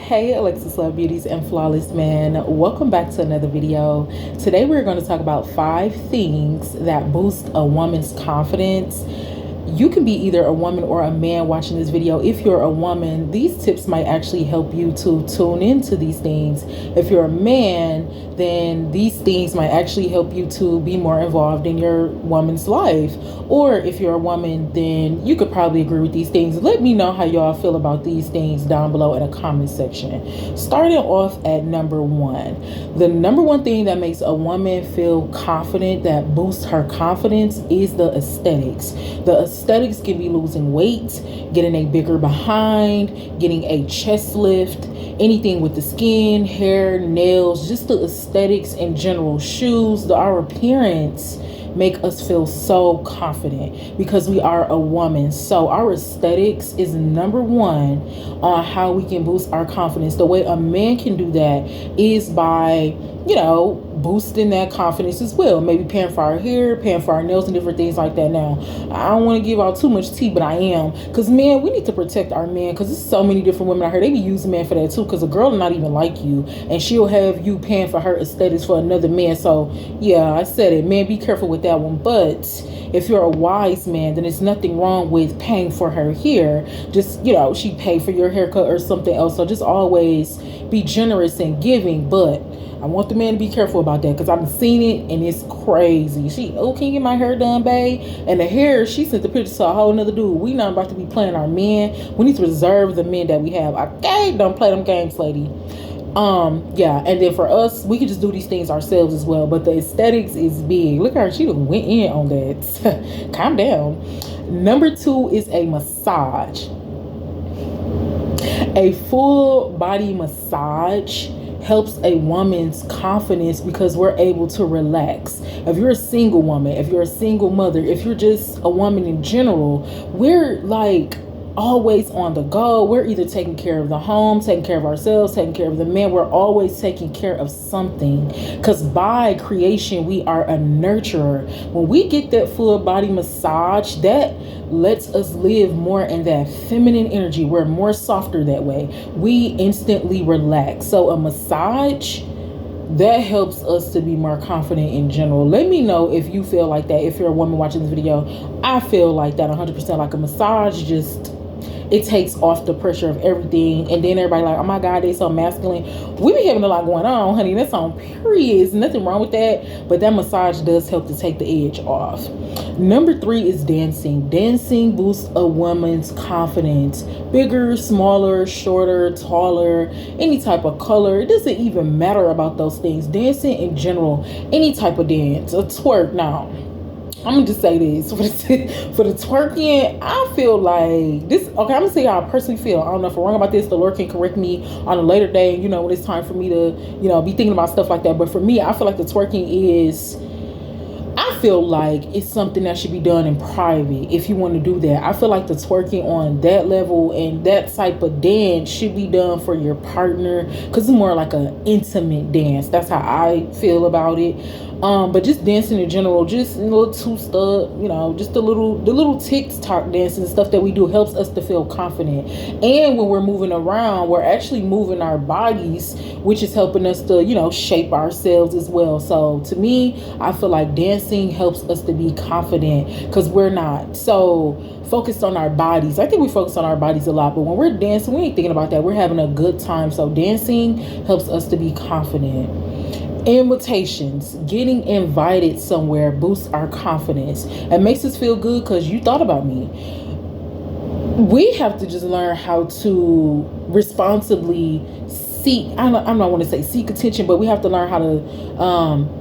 Hey Alexus, love beauties and flawless men, welcome back to another video. Today we're going to talk about 5 things that boost a woman's confidence. You can be either a woman or a man watching this video. If you're a woman, these tips might actually help you to tune into these things. If you're a man, then these things might actually help you to be more involved in your woman's life. Or if you're a woman, then you could probably agree with these things. Let me know how y'all feel about these things down below in the comment section. Starting off at number 1. The number 1 thing that makes a woman feel confident, that boosts her confidence, is the aesthetics. The aesthetics can be losing weight, getting a bigger behind, getting a chest lift, anything with the skin, hair, nails, just the aesthetics in general, shoes, our appearance make us feel so confident because we are a woman. So our aesthetics is number 1 on how we can boost our confidence. The way a man can do that is by, boosting that confidence as well. Maybe paying for our hair, paying for our nails, and different things like that. Now, I don't want to give out too much tea, but I am. Because, man, we need to protect our men. Because there's so many different women out here. They be using men for that, too. Because a girl will not even like you. And she'll have you paying for her aesthetics for another man. So, yeah, I said it. Man, be careful with that one. But if you're a wise man, then there's nothing wrong with paying for her hair. Just, she paid for your haircut or something else. So just always be generous and giving. But I want the man to be careful about that, because I've seen it and it's crazy. Can you get my hair done, babe? And the hair, she sent the picture to a whole nother dude. We not about to be playing our men. We need to reserve the men that we have. Okay, don't play them games, lady. Yeah, and then for us, we can just do these things ourselves as well. But the aesthetics is big. Look at her, she done went in on that. Calm down. Number 2 is a massage. A full body massage helps a woman's confidence because we're able to relax. If you're a single woman, if you're a single mother, if you're just a woman in general, we're like always on the go. We're either taking care of the home, taking care of ourselves, taking care of the men. We're always taking care of something, because by creation we are a nurturer. When we get that full body massage, that lets us live more in that feminine energy. We're more softer that way. We instantly relax. So a massage, that helps us to be more confident in general. Let me know if you feel like that. If you're a woman watching this video, I feel like that 100%. Like a massage, just it takes off the pressure of everything. And then everybody like, oh my God, they so masculine. We be having a lot going on, honey. That's on period. There's nothing wrong with that. But that massage does help to take the edge off. Number 3 is dancing. Dancing boosts a woman's confidence. Bigger, smaller, shorter, taller, any type of color. It doesn't even matter about those things. Dancing in general, any type of dance, a twerk. Now, I'm gonna just say this for the twerking, I feel like this. Okay, I'm gonna say how I personally feel. I don't know if I'm wrong about this. The Lord can correct me on a later day, when it's time for me to, be thinking about stuff like that. But for me, I feel like the twerking is, I feel like it's something that should be done in private if you want to do that. I feel like the twerking on that level and that type of dance should be done for your partner, because it's more like an intimate dance. That's how I feel about it. But just dancing in general, just a little two-step, just the little TikTok dancing and stuff that we do helps us to feel confident. And when we're moving around, we're actually moving our bodies, which is helping us to, shape ourselves as well. So to me, I feel like dancing helps us to be confident, because we're not so focused on our bodies. I think we focus on our bodies a lot, but when we're dancing, we ain't thinking about that. We're having a good time. So dancing helps us to be confident. Invitations, getting invited somewhere boosts our confidence and makes us feel good because you thought about me. We have to just learn how to responsibly seek, I don't want to say seek attention, but we have to learn how to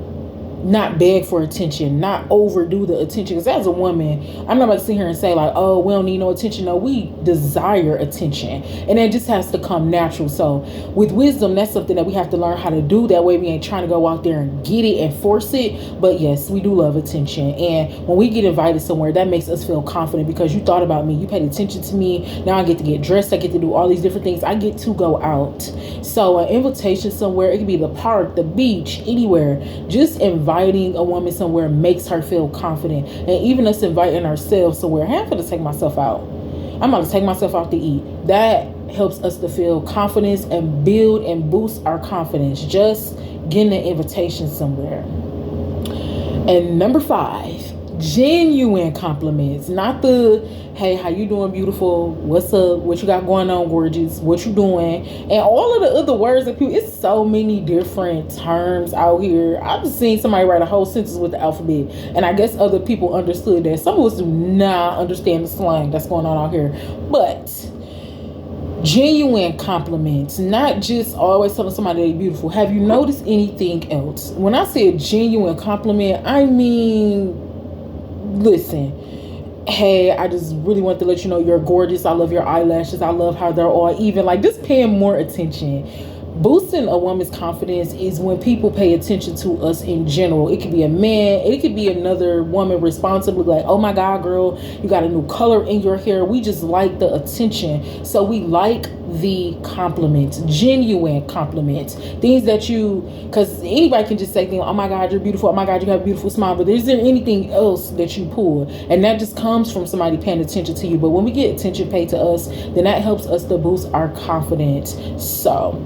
not beg for attention, not overdo the attention. Because as a woman, I'm not about to sit here and say like, oh, we don't need no attention. No, we desire attention, and it just has to come natural. So with wisdom, that's something that we have to learn how to do. That way we ain't trying to go out there and get it and force it. But yes, we do love attention, and when we get invited somewhere, that makes us feel confident because you thought about me, you paid attention to me. Now I get to get dressed, I get to do all these different things, I get to go out. So an invitation somewhere, it could be the park, the beach, anywhere. Just inviting a woman somewhere makes her feel confident. And even us inviting ourselves somewhere, hey, I'm gonna take myself out, I'm about to take myself out to eat, that helps us to feel confidence and build and boost our confidence. Just getting an invitation somewhere. And number 5, genuine compliments. Not the, hey, how you doing, beautiful? What's up? What you got going on, gorgeous? What you doing? And all of the other words that people, it's so many different terms out here. I've seen somebody write a whole sentence with the alphabet, and I guess other people understood that. Some of us do not understand the slang that's going on out here. But genuine compliments, not just always telling somebody they're beautiful. Have you noticed anything else? When I say a genuine compliment, I mean, listen, hey, I just really want to let you know you're gorgeous. I love your eyelashes. I love how they're all even. Like, just paying more attention. Boosting a woman's confidence is when people pay attention to us in general. It could be a man, it could be another woman responsibly, like, oh my God, girl, you got a new color in your hair. We just like the attention. So we like the compliments, genuine compliments, things that you, because anybody can just say things, oh my God, you're beautiful. Oh my God, you have a beautiful smile. But is there anything else that you pull? And that just comes from somebody paying attention to you. But when we get attention paid to us, then that helps us to boost our confidence. So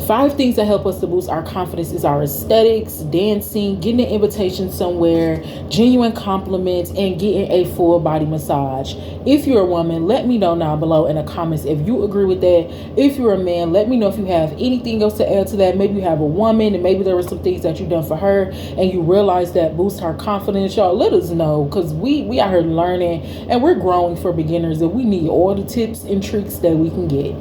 5 things that help us to boost our confidence is our aesthetics, dancing, getting an invitation somewhere, genuine compliments, and getting a full body massage. If you're a woman, let me know down below in the comments if you agree with that. If you're a man, let me know if you have anything else to add to that. Maybe you have a woman and maybe there were some things that you've done for her and you realize that boosts her confidence. Y'all, let us know, because we out here learning and we're growing for beginners, and we need all the tips and tricks that we can get.